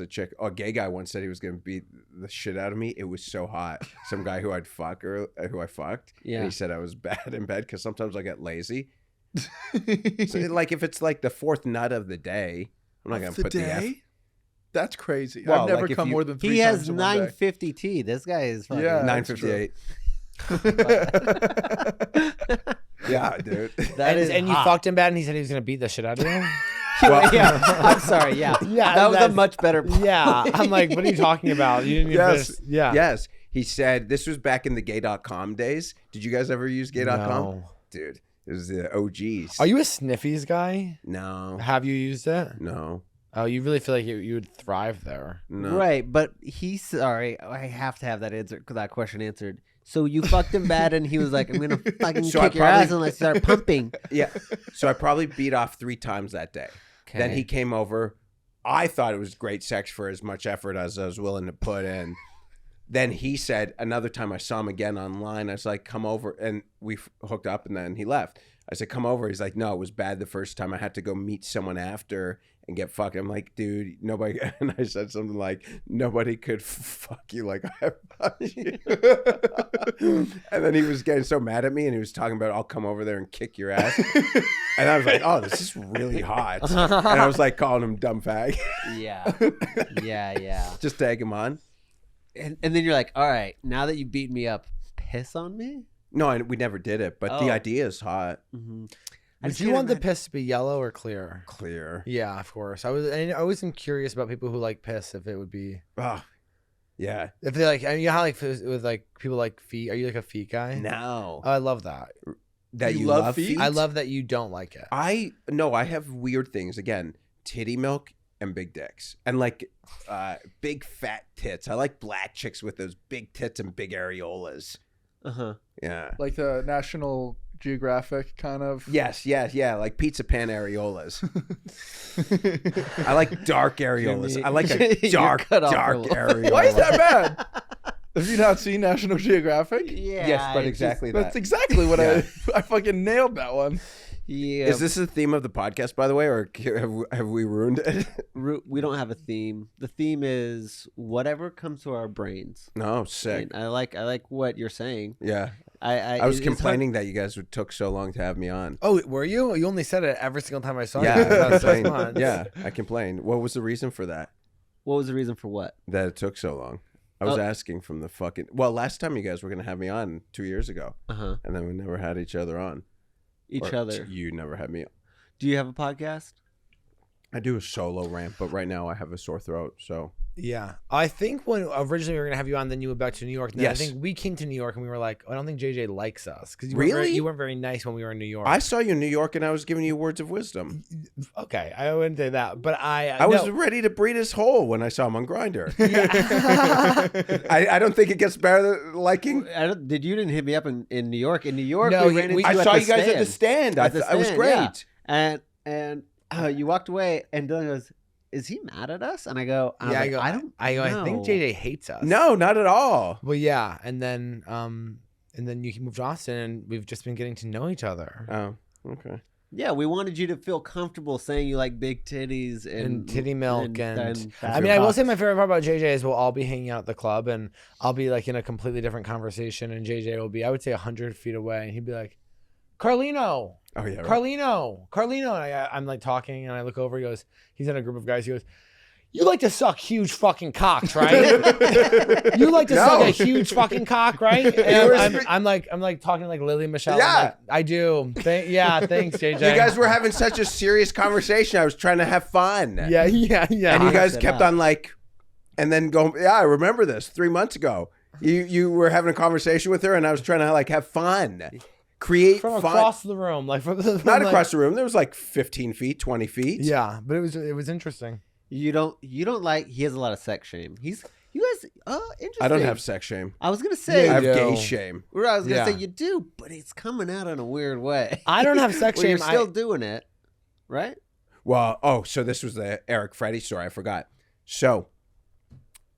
chick. A gay guy once said he was gonna beat the shit out of me. It was so hot. Some guy who I fucked. Yeah. And he said I was bad in bed because sometimes I get lazy. So like if it's like the fourth nut of the day, I'm not gonna put the F. That's crazy. Well, I've never like if come you- more than 3 He times has in one day. 950 T. This guy is fucking. Yeah. 958. Yeah, dude. That is and you hot. fucked him bad, and he said he was gonna beat the shit out of you. Yeah, I'm sorry. Yeah, Yeah, that was a that's- much better. Yeah, I'm like, what are you talking about? You didn't even. Yes. Yeah. Yes. He said this was back in the gay.com days. Did you guys ever use gay.com? No. Dude, it was the OGs. Are you a Sniffies guy? No. Have you used it? No. Oh, you really feel like you would thrive there. No. Right, but he's sorry. I have to have that question answered. So you fucked him bad, and he was like, "I'm gonna fucking So kick I your probably- ass unless you start pumping." Yeah. So I probably beat off 3 times that day. Then he came over. I thought it was great sex for as much effort as I was willing to put in. Then he said another time I saw him again online. I was like, come over. And we hooked up and then he left. I said, come over. He's like, no, it was bad the first time. I had to go meet someone after and get fucked. I'm like, dude, nobody. And I said something like, nobody could fuck you like I fucked you. And then he was getting so mad at me and he was talking about, I'll come over there and kick your ass. And I was like, oh, this is really hot. And I was like calling him dumb fag. Yeah. Just tag him on. And then you're like, all right, now that you beat me up, piss on me. No, we never did it, but the Oh. idea is hot. Mm-hmm. Did you want the piss to be yellow or clear? Clear. Yeah, of course. I always am curious about people who like piss. If it would be, Oh, yeah. if they like, I mean, you know how like with like people like feet. Are you like a feet guy? No. Oh, I love that. That You you love love feet? feet? I love that you don't like it. I have weird things. Again, titty milk and big dicks. And like big fat tits. I like black chicks with those big tits and big areolas. Yeah. Like the National Geographic kind of. Yes, like pizza pan areolas. I like dark areolas. I like a You're dark cut off for a areola. Why is that bad? Have you not seen National Geographic? Yeah. Yes, but exactly that. That's exactly what Yeah. I fucking nailed that one. Yeah. Is this the theme of the podcast, by the way, or have we ruined it? We don't have a theme. The theme is whatever comes to our brains. No, sick. And I like what you're saying. Yeah. I I was it's hard- complaining that you guys took so long to have me on. Oh, were you? You only said it every single time I saw Yeah, you. I That's complained. 6 months. Yeah, I complained. What was the reason for that? What was the reason for what? That it took so long? I was asking from the fucking... Well, last time you guys were going to have me on 2 years ago. Uh-huh. And then we never had each other on. Each Or other. You never had me on. Do you have a podcast? I do a solo rant, but right now I have a sore throat, so... Yeah. I think when originally we were going to have you on, then you went back to New York. And then Yes. I think we came to New York and we were like, I don't think JJ likes us. Because Really? you weren't very nice when we were in New York. I saw you in New York and I was giving you words of wisdom. Okay. I wouldn't say that. But I was ready to breed his hole when I saw him on Grindr. I don't think it gets better than liking... Did you didn't hit me up in New York? In New York, No, we ran into I you at saw the you guys at the stand. At the It was stand, great. yeah. And you walked away, and Dylan goes, "Is he mad at us?" And I go, Yeah, I don't. I think know." JJ hates us. No, not at all. Well, yeah. And then you moved to Austin and we've just been getting to know each other. Oh, okay. Yeah, we wanted you to feel comfortable saying you like big titties And titty milk and fat I mean, I will cocks. say my favorite part about JJ is we'll all be hanging out at the club and I'll be like in a completely different conversation and JJ will be, I would say 100 feet away and he'd be like, Carlino, Oh, yeah. Right. Carlino. And I'm like talking and I look over, he goes, he's in a group of guys, he goes, you like to suck huge fucking cocks, right? You like to suck a huge fucking cock, right? And I'm like talking like Lily Michelle. Yeah. I'm like, I do. Thanks, JJ. You guys were having such a serious conversation. I was trying to have fun. Yeah. And you guys Set kept up. on like, and then going, yeah, I remember this 3 months ago. You were having a conversation with her and I was trying to like have fun. Create from fun. across the room, like from Not like, across the room. There was like 15 feet, 20 feet. Yeah, but it was interesting. You don't like. He has a lot of sex shame. You guys. Oh, interesting. I don't have sex shame. I was gonna say. I have you gay do. shame. I was gonna say Yeah. you do, but it's coming out in a weird way. I don't have sex Well, shame. You're still doing it, right? Well, so this was the Eric Freddy story. I forgot. So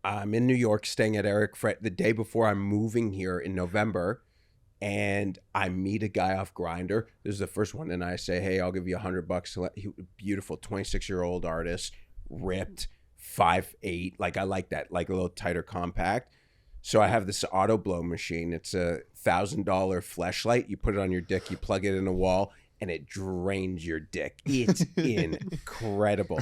I'm in New York staying at Eric Fred the day before I'm moving here in November. And I meet a guy off Grindr. This is the first one. And I say, hey, I'll give you $100. Beautiful 26-year-old artist, ripped, 5'8". Like, I like that, like a little tighter compact. So I have this Autoblow machine. It's a $1,000 fleshlight. You put it on your dick, you plug it in a wall, and it drains your dick. It's incredible.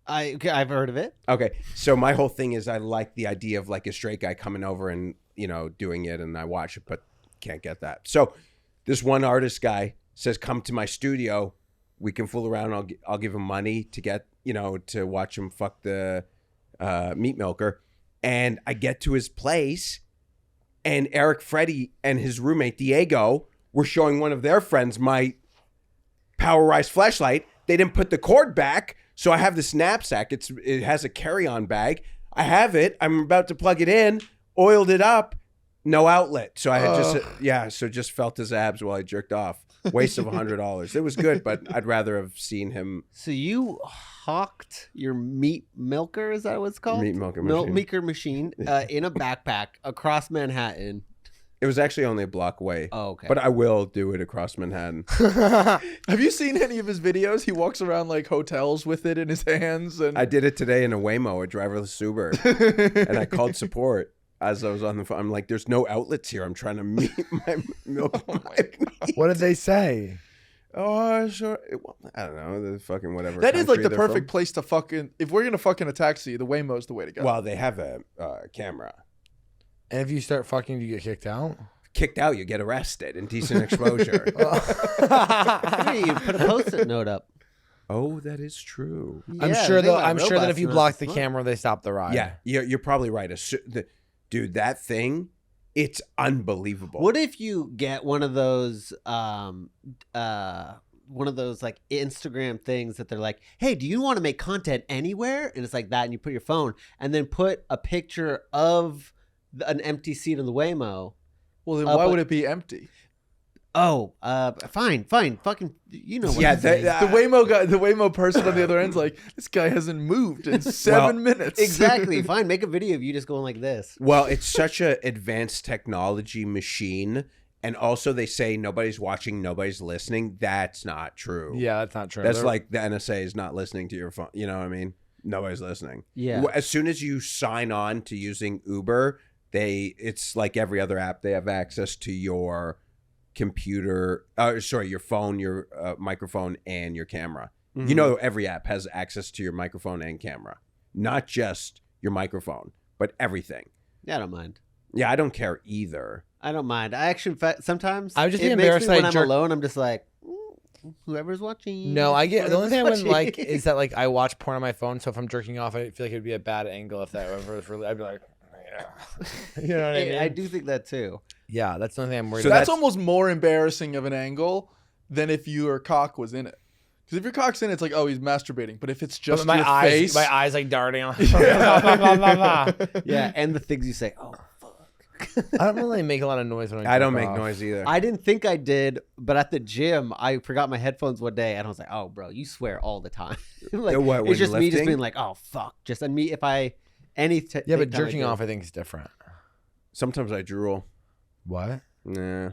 I've heard of it. Okay, so my whole thing is I like the idea of like a straight guy coming over and, doing it, and I watch it, but can't get that. So this one artist guy says, come to my studio. We can fool around. I'll give him money to get, to watch him fuck the meat milker. And I get to his place, and Eric Freddy and his roommate Diego were showing one of their friends my Power-Rise fleshlight. They didn't put the cord back, so I have this knapsack. It has a carry-on bag. I have it. I'm about to plug it in, oiled it up, no outlet. So I had just felt his abs while I jerked off. Waste of $100. It was good, but I'd rather have seen him. So you hawked your meat milker, is that what it's called? Meat milker Milk machine. maker machine in a backpack across Manhattan. It was actually only a block away. Oh, okay. But I will do it across Manhattan. Have you seen any of his videos? He walks around like hotels with it in his hands. And I did it today in a Waymo, a driverless Uber, and I called support as I was on the phone. I'm like, "There's no outlets here. I'm trying to meet my milk." What did they say? Oh, sure. I don't know. The fucking whatever. that is like country the they're perfect from. place to fucking. If we're gonna fuck in a taxi, the Waymo's the way to go. Well, they have a camera. And if you start fucking, do you get kicked out? Kicked out, you get arrested. Indecent exposure. Hey, you put a post-it note up. Oh, that is true. I'm Yeah, sure they though. got I'm sure that robots if you now. block the Smart. camera, they stop the ride. Yeah, you're probably right. Dude, that thing, it's unbelievable. What if you get one of those like Instagram things that they're like, hey, do you want to make content anywhere? And it's like that, and you put your phone and then put a picture of an empty seat in the Waymo. well, then why would it be empty? Oh, fine, fucking, you know what Yeah, I'm saying. The Waymo guy, the Waymo person on the other end's like, this guy hasn't moved in 7 minutes. Exactly. Fine. Make a video of you just going like this. Well, it's such an advanced technology machine. And also they say nobody's watching, nobody's listening. That's not true. Yeah, that's not true. That's They're- like the NSA is not listening to your phone. You know what I mean? Nobody's listening. Yeah. As soon as you sign on to using Uber, it's like every other app. They have access to your computer, your phone, your microphone, and your camera. Mm-hmm. You know, every app has access to your microphone and camera, not just your microphone, but everything. Yeah, I don't mind. Yeah, I don't care either. I don't mind. I actually, sometimes I would just be it makes embarrassed me when that I I'm jerk- alone. I'm just like, whoever's watching. No, I get the only thing I whoever's wouldn't like watching. is that like I watch porn on my phone. So if I'm jerking off, I feel like it'd be a bad angle if that ever was really. I'd be like, yeah, you know what I mean? I do think that too. Yeah, that's the only thing I'm worried So about. That's almost more embarrassing of an angle than if your cock was in it. Because if your cock's in it, it's like, oh, he's masturbating. But if it's just But your face, my eyes like darting. Yeah, and the things you say. Oh, I don't really make a lot of noise when I don't jerk make off. noise either. I didn't think I did, but at the gym, I forgot my headphones one day, and I was like, "Oh, bro, you swear all the time." Like, What, when it's just me just lifting? being like, "Oh, fuck," just and me if I Yeah, but jerking off, I think is different. Sometimes I drool. What? Nah.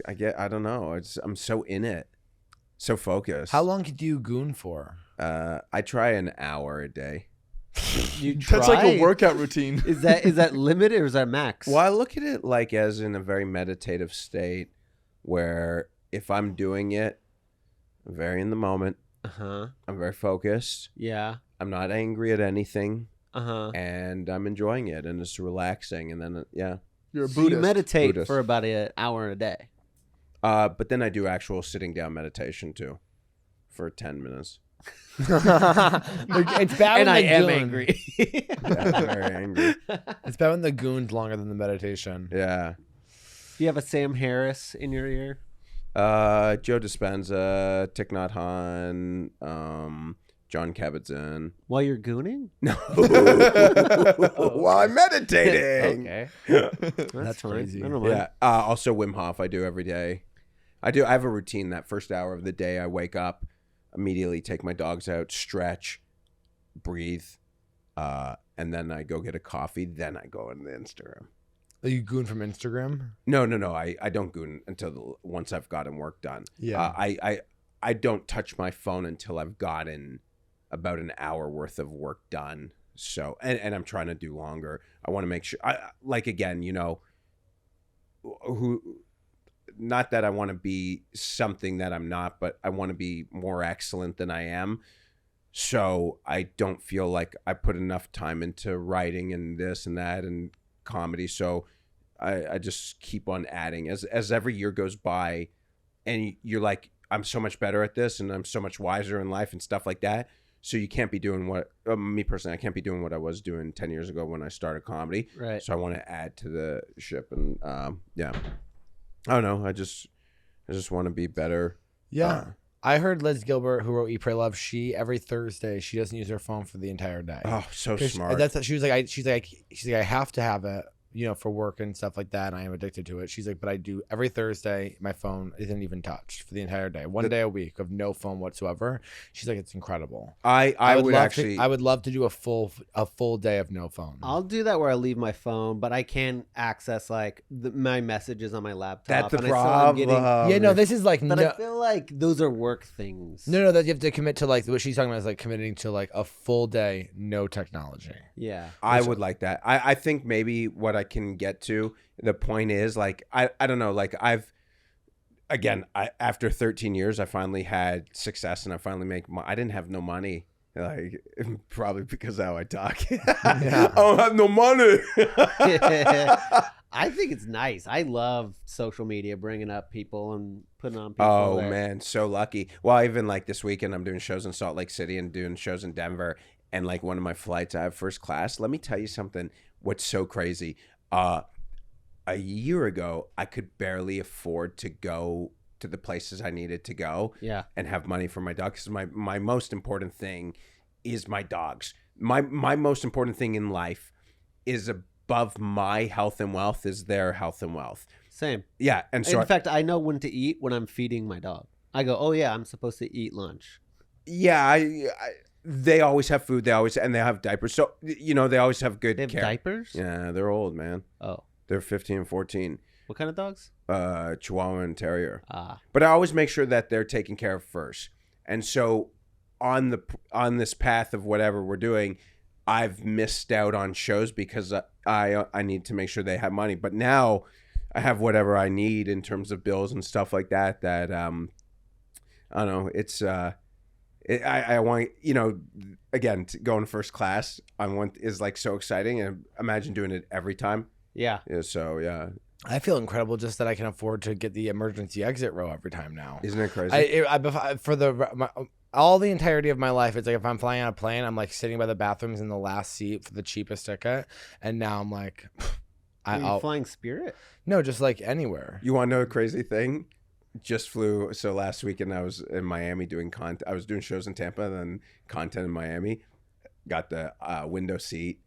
I don't know. I'm so in it. So focused. How long do you goon for? I try an hour a day. You that's like a try? workout routine. Is that limited or is that max? Well, I look at it like as in a very meditative state where if I'm doing it, I'm very in the moment. Uh-huh. I'm very focused. Yeah. I'm not angry at anything. Uh-huh. And I'm enjoying it. And it's relaxing. And then, yeah. You're a So Buddhist. you meditate Buddhist. for about an hour a day. But then I do actual sitting down meditation too for 10 minutes. It's bad when And I the am goon- angry. Yeah, I'm very angry. It's bad when the goon's longer than the meditation. Yeah. Do you have a Sam Harris in your ear? Joe Dispenza, Thich Nhat Hanh, John Kabat-Zinn. While you're gooning? No. While I'm meditating. Okay. That's crazy. I don't mind. Yeah. Also Wim Hof I do every day. I have a routine. That first hour of the day I wake up, immediately take my dogs out, stretch, breathe, and then I go get a coffee. Then I go on the Instagram. Are you goon from Instagram? No. I don't goon until once I've gotten work done. Yeah. I don't touch my phone until I've gotten about an hour worth of work done. So, and I'm trying to do longer. I want to make sure, again, not that I want to be something that I'm not, but I want to be more excellent than I am. So I don't feel like I put enough time into writing and this and that and comedy. So I just keep on adding as every year goes by, and you're like, I'm so much better at this and I'm so much wiser in life and stuff like that. So you can't be doing what me personally, I can't be doing what I was doing 10 years ago when I started comedy. Right. So I want to add to the ship, and yeah, I don't know. I just want to be better. Yeah. I heard Liz Gilbert, who wrote Eat, Pray, Love, every Thursday, she doesn't use her phone for the entire day. Oh, so smart. She was like, I have to have it, for work and stuff like that. And I am addicted to it. She's like, but I do every Thursday. My phone isn't even touched for the entire day. One day a week of no phone whatsoever. She's like, it's incredible. I would love to do a full day of no phone. I'll do that where I leave my phone, but I can access my messages on my laptop. That's the and problem. This is like, but I feel like those are work things. No, that you have to commit to what she's talking about is like committing to like a full day, no technology. Yeah. I would like that. I think maybe what I can get to, the point is like, I don't know, like after 13 years, I finally had success and I finally I didn't have no money. Like, probably because of how I talk. Yeah. I don't have no money. I think it's nice. I love social media, bringing up people and putting on people. Oh, man, so lucky. Well, even like this weekend, I'm doing shows in Salt Lake City and doing shows in Denver. And like one of my flights, I have first class. Let me tell you something. What's so crazy. A year ago, I could barely afford to go to the places I needed to go. Yeah. And have money for my dogs. My most important thing is my dogs. My most important thing in life is above my health and wealth is their health and wealth. Same. Yeah. And so in fact, I know when to eat when I'm feeding my dog. I go, oh yeah, I'm supposed to eat lunch. Yeah. They always have food. They have diapers. So, they always have good care. They have diapers? Yeah. They're old, man. Oh. They're 15 and 14. What kind of dogs? Chihuahua and Terrier. Ah. But I always make sure that they're taken care of first. And so on this path of whatever we're doing, I've missed out on shows because I need to make sure they have money. But now I have whatever I need in terms of bills and stuff like that. That I don't know. It's I want, again, going first class is like so exciting, and imagine doing it every time. Yeah. So yeah. I feel incredible just that I can afford to get the emergency exit row every time now. Isn't it crazy? All the entirety of my life, it's like if I'm flying on a plane, I'm like sitting by the bathrooms in the last seat for the cheapest ticket, and now I'm like, Are you flying Spirit? No, just like anywhere. You want to know a crazy thing? Just flew. So last weekend I was in Miami doing content. I was doing shows in Tampa and then content in Miami. Got the window seat,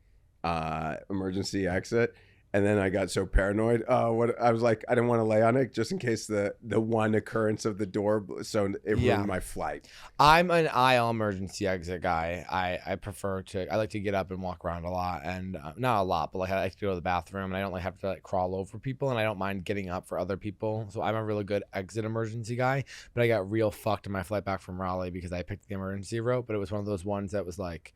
emergency exit. And then I got so paranoid. I was like, I didn't want to lay on it just in case the one occurrence of the door, so it ruined my flight. I'm an aisle emergency exit guy. I like to get up and walk around a lot, and not a lot, but like I like to go to the bathroom, and I don't like have to like crawl over people, and I don't mind getting up for other people. So I'm a really good exit emergency guy. But I got real fucked in my flight back from Raleigh because I picked the emergency route, but it was one of those ones that was like,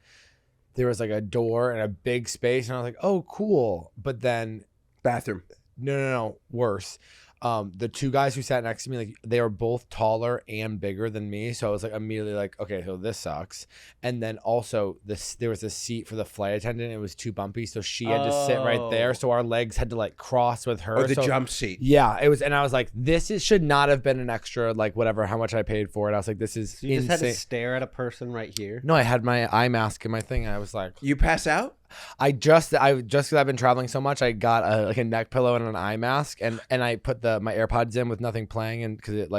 there was like a door and a big space, and I was like, oh, cool. But then bathroom. No, worse. The two guys who sat next to me, like they were both taller and bigger than me. So I was like immediately like, okay, so this sucks. And then also there was a seat for the flight attendant. It was too bumpy. So she had to sit right there. So our legs had to like cross with her. Oh, the jump seat. Yeah, it was. And I was like, should not have been an extra, like whatever, how much I paid for it. I was like, this is so you insane. Just had to stare at a person right here? No, I had my eye mask and my thing. And I was like, you pass out? just because I've been traveling so much, I got a neck pillow and an eye mask, and I put my AirPods in with nothing playing, and because it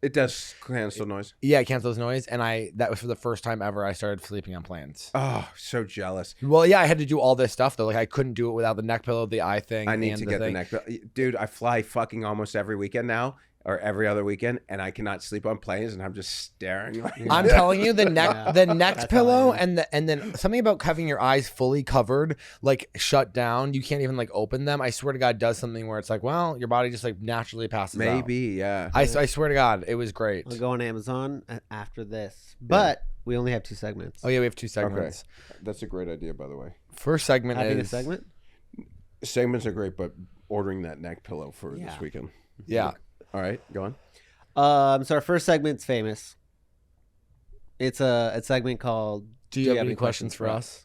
it does cancel noise. Yeah, it cancels noise, and that was for the first time ever I started sleeping on planes. Oh, so jealous. Well, yeah, I had to do all this stuff though. Like I couldn't do it without the neck pillow, the eye thing. I need to get the neck pillow, dude. I fly fucking almost every weekend now. Or every other weekend, and I cannot sleep on planes, and I'm just staring. I'm telling you, the neck pillow, and then something about having your eyes fully covered, like shut down. You can't even like open them. I swear to God, does something where it's like, well, your body just like naturally passes out. Maybe, yeah. I swear to God, it was great. I'll go on Amazon after this, but we only have 2 segments. Oh yeah, we have 2 segments. Okay. That's a great idea, by the way. First segment Having is a segment. Segments are great, but ordering that neck pillow for this weekend. Yeah. All right, go on. So our first segment's famous. It's a segment called Do you have any questions for us?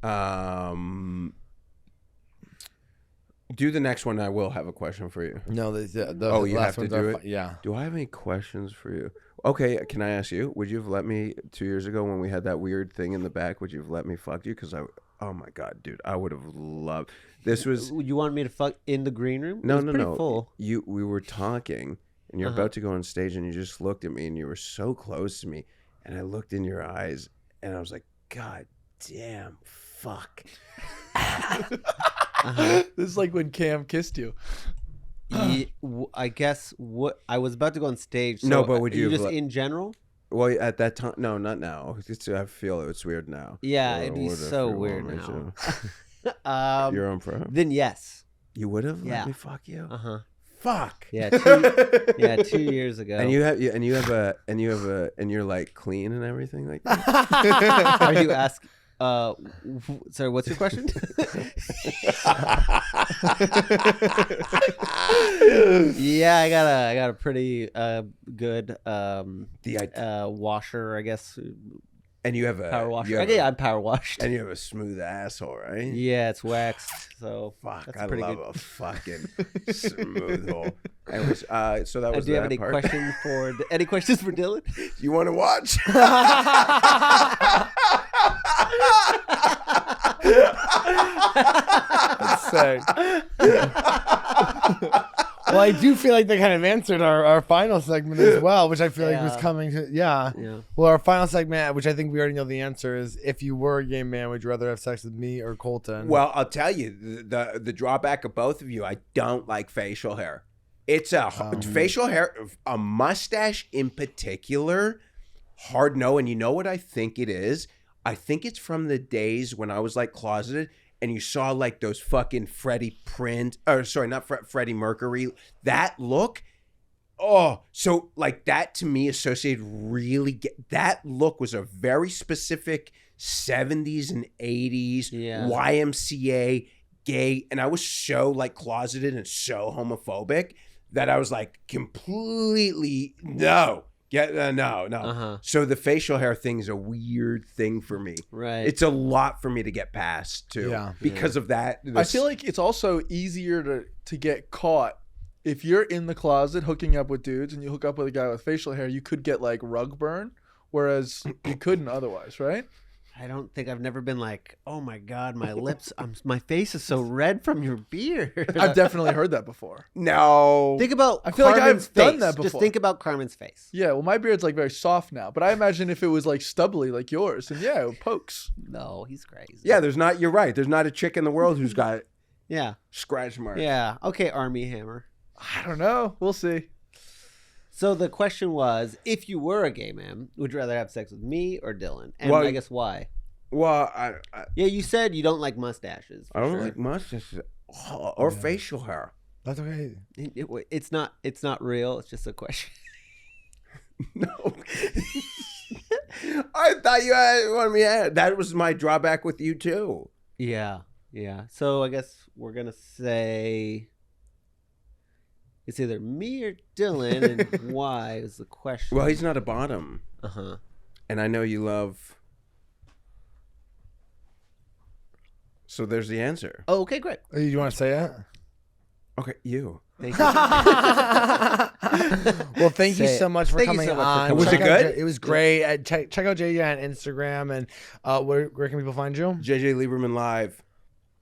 Do the next one. I will have a question for you. No, the you last have to ones do are it? yeah. Do I have any questions for you? Okay, can I ask you? Would you have let me 2 years ago when we had that weird thing in the back? Would you have let me fuck you? Because oh my God, dude, I would have loved. This was. You wanted me to fuck in the green room? No, it was pretty full. We were talking, and you're about to go on stage, and you just looked at me, and you were so close to me, and I looked in your eyes, and I was like, God damn, fuck. This is like when Cam kissed you. I guess what I was about to go on stage. So No, but would you just have in general? Well, at that time, no, not now. I feel it's weird now. Yeah, Or it'd be would if so you weird want me now. to. Your own pro? Then yes. You would have Yeah. let me fuck you? Uh-huh. Fuck. Yeah, 2 years ago. And you're like clean and everything like that. Are you asking? Sorry, what's your question? Yeah, I got a pretty good washer, I guess. And you have a Power washer. Okay, I'm power washed. And you have a smooth asshole, right? Yeah, it's waxed. So fuck, that's I pretty love good. a fucking smooth hole. Anyways, so that was. Do you have that any part. questions for Dylan? You want to watch? That's sick. Well, I do feel like they kind of answered our final segment as well, which I feel like was coming to, yeah. Well, our final segment, which I think we already know the answer is, if you were a gay man, would you rather have sex with me or Colton? Well, I'll tell you, the drawback of both of you, I don't like facial hair. It's facial hair, a mustache in particular, hard no. And you know what I think it is? I think it's from the days when I was like closeted, and you saw like those fucking Freddie Mercury, that look. Oh, so like that to me associated that look was a very specific 70s and 80s YMCA gay. And I was so like closeted and so homophobic that I was like completely no. No. So the facial hair thing is a weird thing for me. Right. It's a lot for me to get past too. Yeah. Because of that. I feel like it's also easier to get caught. If you're in the closet hooking up with dudes and you hook up with a guy with facial hair, you could get like rug burn, whereas you couldn't otherwise, right? I don't think I've never been like, oh my God, my lips, my face is so red from your beard. I've definitely heard that before. No. Think about I feel like Carmen's I've done face. that before. Just think about Carmen's face. Yeah, well, my beard's like very soft now, but I imagine if it was like stubbly like yours, and yeah, it pokes. No, he's crazy. Yeah, you're right. There's not a chick in the world who's got scratch marks. Yeah. Okay, Army Hammer. I don't know. We'll see. So the question was, if you were a gay man, would you rather have sex with me or Dylan? And I guess why? Well, yeah, you said you don't like mustaches. I don't like mustaches or facial hair. That's okay. It's not real. It's just a question. No. I thought you wanted me to. That was my drawback with you too. Yeah. So I guess we're gonna say it's either me or Dylan, and why is the question? Well, he's not a bottom. And I know you love. So there's the answer. Oh, okay, great. You want to say it? Okay, you. Thank you. Well, thank you Say so much for Thank you coming so much for on. coming Was it Check out good? It was great. Check out JJ on Instagram, and where can people find you? JJ Liberman Live.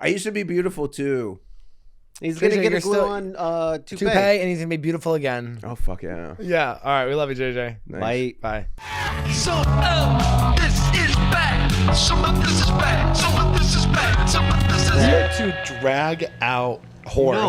I used to be beautiful too. He's gonna JJ, get you're a glue still- on toupee. Toupee, and he's gonna be beautiful again. Oh fuck yeah. Yeah. All right. We love you, JJ. Nice. Bye. Bye. So, this is bad. Some of this is bad. Some of this is bad. Some of this is We are to drag out horse. No.